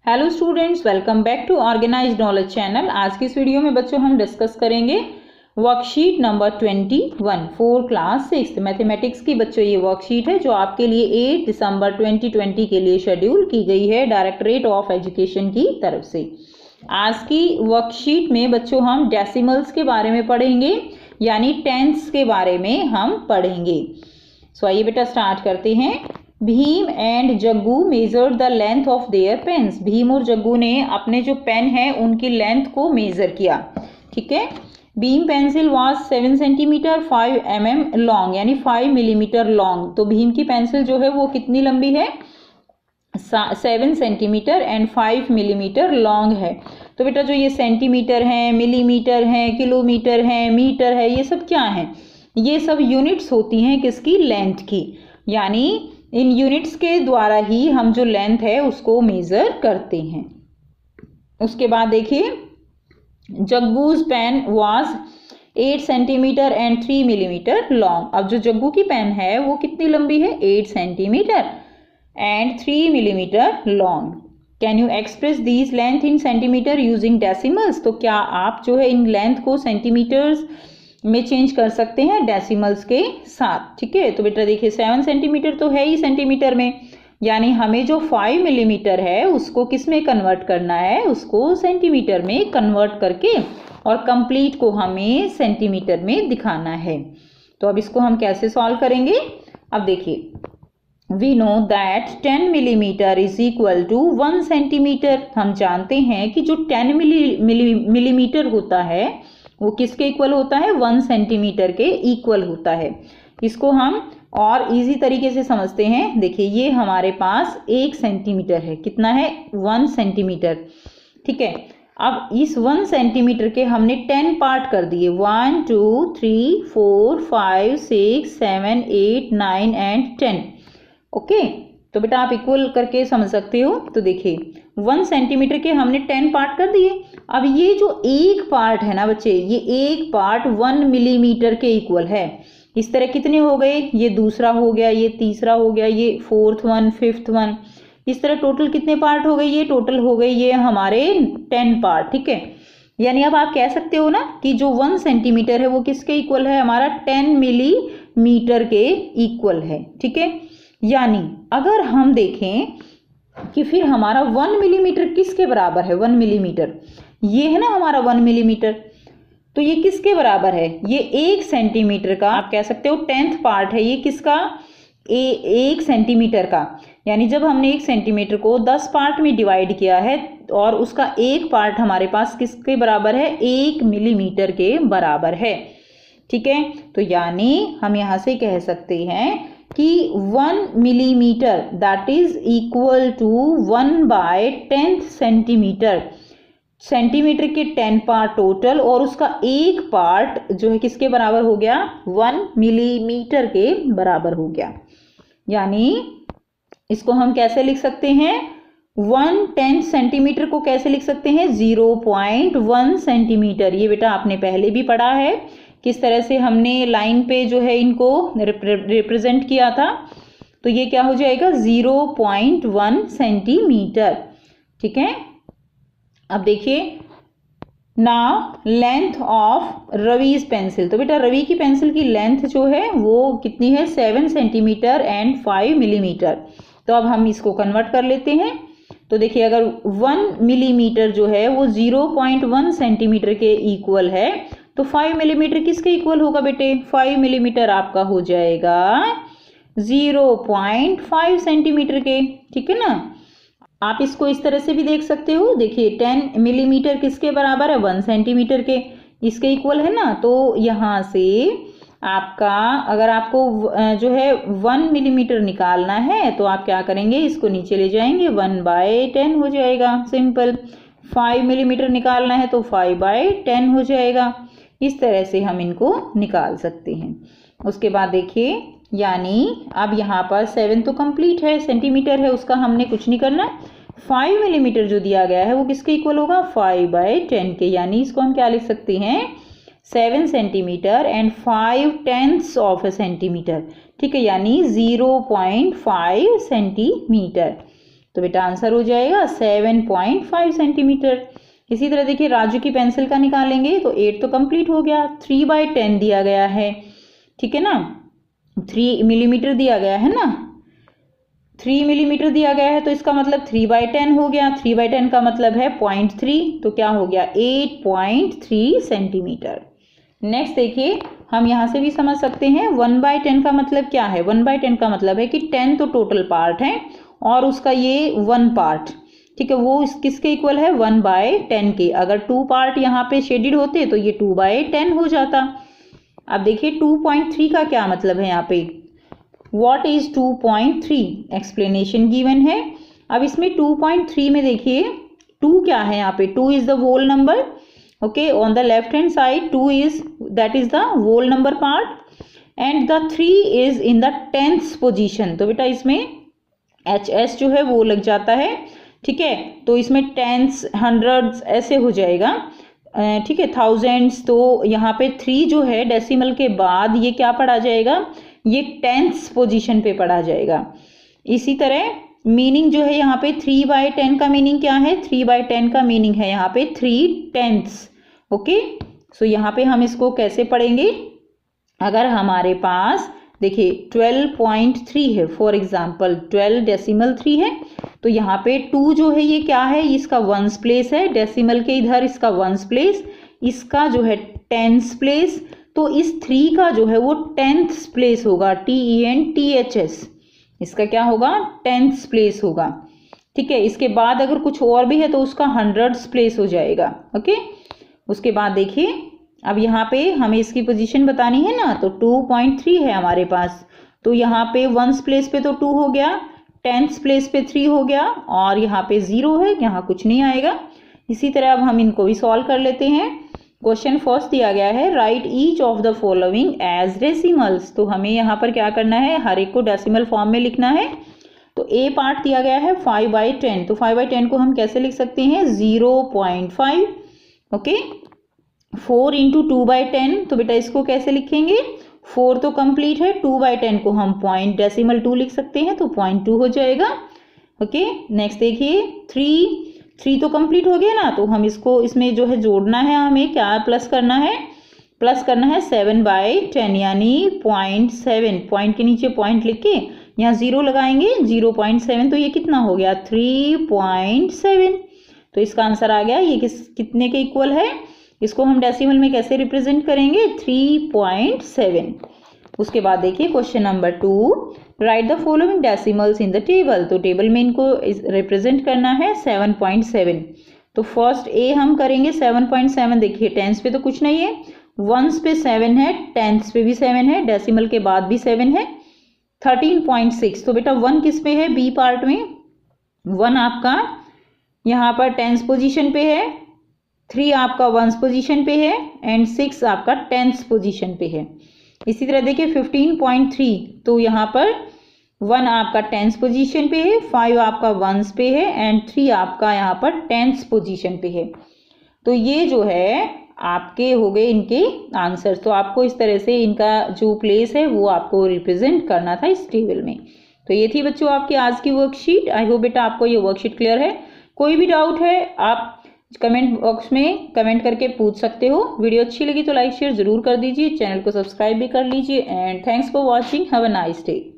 Hello students, welcome back to organised knowledge channel. आज की इस वीडियो में बच्चों हम डिस्कस करेंगे worksheet number 21 for class 6 mathematics की। बच्चों ये वर्कशीट है जो आपके लिए 8 दिसंबर 2020 के लिए शेड्यूल की गई है डायरेक्टरेट ऑफ एजुकेशन की तरफ से। आज की वर्कशीट में बच्चों हम डेसिमल्स के बारे में पढ़ेंगे, यानी टेंथ्स के बारे में हम पढ़ेंगे। सो आइए बेटा स्टार्ट करते हैं। Bhim and Jaggu measured the length of their pens. Bhim और जग्गू ने अपने जो पेन है उनकी लेंथ को मेजर किया। ठीक है। Bhim pencil was 7 centimetre 5 mm long, यानी 5 मिलीमीटर लॉन्ग। तो भीम की पेंसिल जो है वो कितनी लंबी है? 7 सेंटीमीटर एंड 5 मिलीमीटर लॉन्ग है। तो बेटा जो ये सेंटीमीटर है, मिलीमीटर है, किलोमीटर है, मीटर है, ये सब क्या है? ये सब यूनिट्स होती हैं किसकी? लेंथ की। यानी इन यूनिट्स के द्वारा ही हम जो लेंथ है उसको मेजर करते हैं। उसके बाद देखिए, Jaggu's pen was 8 centimetre and 3 millimetre long. अब जो जग्गू की पेन है वो कितनी लंबी है? 8 centimetre and 3 millimetre long. Can you express these length in centimetre using decimals? तो क्या आप जो है इन लेंथ को सेंटीमीटर्स में चेंज कर सकते हैं डेसिमल्स के साथ। ठीक है। तो बेटा देखिए 7 सेंटीमीटर तो है ही सेंटीमीटर में, यानी हमें जो 5 मिलीमीटर है उसको किस में कन्वर्ट करना है? उसको सेंटीमीटर में कन्वर्ट करके और कंप्लीट को हमें सेंटीमीटर में दिखाना है। तो अब इसको हम कैसे सॉल्व करेंगे? अब देखिए, we know that 10 millimetre is equal to 1 centimetre. हम जानते हैं कि जो 10 मिलीमीटर होता है वो किसके इक्वल होता है? 1 सेंटीमीटर के इक्वल होता है। इसको हम और इजी तरीके से समझते हैं। देखिए ये हमारे पास 1 सेंटीमीटर है। कितना है? 1 सेंटीमीटर। ठीक है। अब इस 1 सेंटीमीटर के हमने 10 पार्ट कर दिए। 1 2 3 4 5 6 7 8 9 एंड 10। ओके। तो बेटा आप इक्वल करके समझ सकते हो। तो देखिए 1 सेंटीमीटर के हमने 10 पार्ट कर दिए। अब ये जो एक पार्ट है ना बच्चे, ये एक पार्ट 1 मिलीमीटर के इक्वल है। इस तरह कितने हो गए? ये दूसरा हो गया, ये तीसरा हो गया, ये 4th वन, 5th वन। इस तरह टोटल कितने पार्ट हो गए? ये टोटल हो गए ये हमारे 10 पार्ट। ठीक है। यानी अब आप कह सकते हो ना कि जो 1 सेंटीमीटर है वो किसके इक्वल है? हमारा 10 मिलीमीटर के इक्वल है। ठीक है। यानी अगर हम देखें कि फिर हमारा 1 मिलीमीटर किसके बराबर है? 1 मिलीमीटर ये है ना हमारा 1 मिलीमीटर। तो ये किसके बराबर है? ये 1 सेंटीमीटर का, आप कह सकते हो 10th पार्ट है ये किसका? 1 सेंटीमीटर का। यानी जब हमने 1 सेंटीमीटर को 10 पार्ट में डिवाइड किया है और उसका एक पार्ट हमारे पास किसके बराबर है? 1 मिलीमीटर के बराबर है। ठीक है। तो यानी हम यहाँ से कह सकते हैं कि 1 millimetre that is equal to 1/10 centimetre. Centimetre के 10 पार्ट टोटल और उसका एक पार्ट जो है किसके बराबर हो गया? 1 मिलीमीटर के बराबर हो गया। यानी इसको हम कैसे लिख सकते हैं? 1/10 सेंटीमीटर को कैसे लिख सकते हैं? 0.1 सेंटीमीटर। ये बेटा आपने पहले भी पढ़ा है किस तरह से हमने लाइन पे जो है इनको रिप्रेजेंट किया था। तो ये क्या हो जाएगा? 0.1 सेंटीमीटर। ठीक है। अब देखिए, now length of Ravi's pencil. तो बेटा रवि की पेंसिल की लेंथ जो है वो कितनी है? 7 सेंटीमीटर एंड 5 मिलीमीटर। तो अब हम इसको कन्वर्ट कर लेते हैं। तो देखिए अगर 1 मिलीमीटर जो है वो 0.1 सेंटीमीटर के इक्वल है तो 5 मिलीमीटर किसके इक्वल होगा बेटे? 5 मिलीमीटर आपका हो जाएगा 0.5 सेंटीमीटर के। ठीक है ना। आप इसको इस तरह से भी देख सकते हो। देखिए 10 मिलीमीटर किसके बराबर है? 1 सेंटीमीटर के, इसके इक्वल है ना। तो यहाँ से आपका अगर आपको जो है 1 मिलीमीटर निकालना है तो आप क्या करेंगे? इसको नीचे ले जाएंगे, 1/10 हो जाएगा। सिंपल। 5 मिलीमीटर निकालना है तो 5/10 हो जाएगा। इस तरह से हम इनको निकाल सकते हैं। उसके बाद देखिए, यानी अब यहाँ पर 7 तो कंप्लीट है, सेंटीमीटर है, उसका हमने कुछ नहीं करना। 5 मिलीमीटर जो दिया गया है वो किसके इक्वल होगा? 5/10 के। यानी इसको हम क्या लिख सकते हैं? 7 centimetre and 5/10 of A centimetre. ठीक है। यानी 0.5 सेंटीमीटर। तो बेटा आंसर हो जाएगा 7.5 सेंटीमीटर। इसी तरह देखिए राजू की पेंसिल का निकालेंगे तो 8 तो कंप्लीट हो गया, 3/10 दिया गया है, ठीक है ना, 3 मिलीमीटर दिया गया है ना, 3 मिलीमीटर दिया गया है तो इसका मतलब 3/10 हो गया, 3/10 का मतलब है 0.3, तो क्या हो गया 8.3 सेंटीमीटर। नेक्स्ट देखिए हम यहाँ से भी समझ सकते हैं 1/10 का मतलब क्या है। 1/10 का मतलब है कि 10 तो टोटल पार्ट है और उसका ये 1 पार्ट, ठीक है, वो किसके इक्वल है 1/10 के। अगर 2 पार्ट यहाँ पे शेडेड होते तो ये 2/10 हो जाता। अब देखिए 2.3 का क्या मतलब है यहाँ पे, व्हाट इज 2.3, एक्सप्लेनेशन गिवन है। अब इसमें 2.3 में देखिए 2 क्या है यहाँ पे, 2 is the whole number, okay, on the left hand side 2 is that is the whole number part and the 3 is in the 10th position. तो बेटा इसमें HS जो है वो लग जाता है, ठीक है, तो इसमें 10s 100s ऐसे हो जाएगा, ठीक है, 1000s। तो यहाँ पे 3 जो है डेसिमल के बाद ये क्या पढ़ा जाएगा, ये 10th पोजीशन पे पढ़ा जाएगा। इसी तरह मीनिंग जो है यहाँ पे 3/10 का मीनिंग क्या है, 3/10 का मीनिंग है यहाँ पे 3/10, ओके। सो यहाँ पे हम इसको कैसे पढ़ेंगे, अगर हमारे पास देखिए 12.3 है, फॉर एग्जाम्पल 12.3 है, तो यहाँ पे 2 जो है ये क्या है, इसका 1s प्लेस है, डेसिमल के इधर इसका 1s प्लेस, इसका जो है 10s प्लेस, तो इस 3 का जो है वो 10th प्लेस होगा, TENTHS, इसका क्या होगा 10th प्लेस होगा, ठीक है। इसके बाद अगर कुछ और भी है तो उसका 100th प्लेस हो जाएगा, ओके। उसके बाद देखिए अब यहाँ पे हमें इसकी पोजीशन बतानी है ना, तो 2.3 है हमारे पास, तो यहाँ पे 1s प्लेस पे तो 2 हो गया, 10th प्लेस पे 3 हो गया और यहाँ पे 0 है, यहाँ कुछ नहीं आएगा। इसी तरह अब हम इनको भी सॉल्व कर लेते हैं। क्वेश्चन फर्स्ट दिया गया है write each of the following as decimals, तो हमें यहाँ पर क्या करना है, हर एक को डेसिमल फॉर्म में लिखना है। तो ए पार्ट दिया गया है 5/10, तो 5/10 को हम कैसे लिख सकते हैं 0.5, ओके। 4 इंटू 2/10, तो बेटा इसको कैसे लिखेंगे, 4 तो कंप्लीट है, 2/10 को हम पॉइंट डेसिमल 2 लिख सकते हैं, तो 0.2 हो जाएगा, ओके। नेक्स्ट देखिए 3 तो कंप्लीट हो गया ना, तो हम इसको इसमें जो है जोड़ना है, हमें क्या प्लस करना है, 7/10 यानी 0.7, पॉइंट के नीचे पॉइंट लिख के यहाँ 0 लगाएंगे, 0.7, तो ये कितना हो गया 3.7, तो इसका आंसर आ गया। ये कितने के इक्वल है, इसको हम डेसिमल में कैसे रिप्रेजेंट करेंगे 3.7। उसके बाद देखिए question number 2, right the following decimals in the table, तो टेबल में इनको रिप्रेजेंट करना है 7.7। तो फर्स्ट ए हम करेंगे 7.7, देखिए टेंस पे तो कुछ नहीं है, 1s पे 7 है, 10s पे भी 7 है, डेसिमल के बाद भी 7 है, 13.6। तो बेटा 1 किस पे है, बी पार्ट में, 1 आपका यहाँ पर 10th पोजीशन पे है, 3 आपका 1s पोजीशन पे है एंड 6 आपका 10th पोजीशन पे है। इसी तरह देखिए 15.3, तो यहाँ पर 1 आपका 10th पोजीशन पे है, 5 आपका 1s पे है एंड 3 आपका यहाँ पर 10th पोजीशन पे है। तो ये जो है आपके हो गए इनके आंसर। तो आपको इस तरह से इनका जो प्लेस है वो आपको रिप्रेजेंट करना था इस टेबल में। तो ये थी बच्चों आपकी आज की वर्कशीट। आई होप बेटा आपको ये वर्कशीट क्लियर है। कोई भी डाउट है आप कमेंट बॉक्स में कमेंट करके पूछ सकते हो। वीडियो अच्छी लगी तो लाइक शेयर जरूर कर दीजिए, चैनल को सब्सक्राइब भी कर लीजिए and thanks for watching, have a nice day.